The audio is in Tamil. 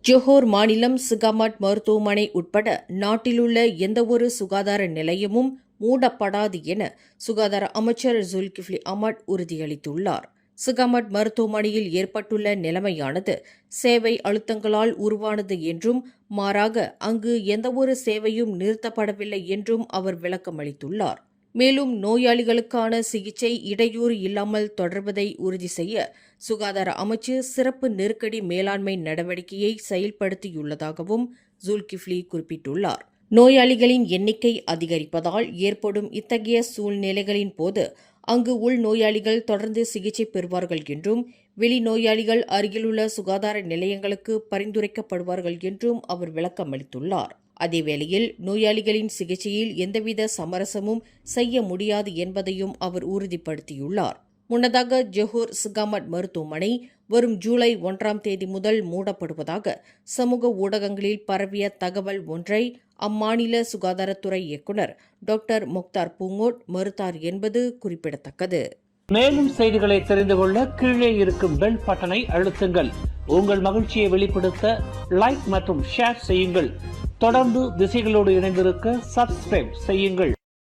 ஜொஹோர் மாநிலம் சிகாமட் மருத்துவமனை உட்பட நாட்டிலுள்ள எந்தவொரு சுகாதார நிலையமும் மூடப்படாது என சுகாதார அமைச்சர் ஜுல்கிஃப்லி அஹ்மத் உறுதியளித்துள்ளார். சிகாமட் மருத்துவமனையில் ஏற்பட்டுள்ள நிலைமையானது சேவை அழுத்தங்களால் உருவானது என்றும், மாறாக அங்கு எந்தவொரு சேவையும் நிறுத்தப்படவில்லை என்றும் அவர் விளக்கமளித்துள்ளார். மேலும் நோயாளிகளுக்கான சிகிச்சை இடையூறு இல்லாமல் தொடர்வதை உறுதி செய்ய சுகாதார அமைச்சு சிறப்பு நெருக்கடி மேலாண்மை நடவடிக்கையை செயல்படுத்தியுள்ளதாகவும் ஜுல்கிஃப்லி குறிப்பிட்டுள்ளார். நோயாளிகளின் எண்ணிக்கை அதிகரிப்பதால் ஏற்படும் இத்தகைய சூழ்நிலைகளின் போது அங்கு உள்நோயாளிகள் தொடர்ந்து சிகிச்சை பெறுவார்கள் என்றும், வெளிநோயாளிகள் அருகிலுள்ள சுகாதார நிலையங்களுக்கு பரிந்துரைக்கப்படுவார்கள் என்றும் அவர் விளக்கமளித்துள்ளார். அதேவேளையில் நோயாளிகளின் சிகிச்சையில் எந்தவித சமரசமும் செய்ய முடியாது என்பதையும் அவர் உறுதிப்படுத்தியுள்ளார். முன்னதாக ஜொஹோர் சிகாமட் மருத்துவமனை வரும் ஜூலை 1 முதல் மூடப்படுவதாக சமூக ஊடகங்களில் பரவிய தகவல் ஒன்றை அம்மாநில சுகாதாரத்துறை இயக்குநர் டாக்டர் மொக்தார் பூங்கோட் மறுத்தார் என்பது குறிப்பிடத்தக்கது. மேலும் செய்திகளை தெரிந்து கொள்ள கீழே இருக்கும் பெல் பட்டனை அழுத்துங்கள். உங்கள் மகிழ்ச்சியை வெளிப்படுத்த லைக் மற்றும் ஷேர் செய்யுங்கள். தொடர்ந்து திசைகளோடு இணைந்திருக்க சப்ஸ்கிரைப் செய்யுங்கள்.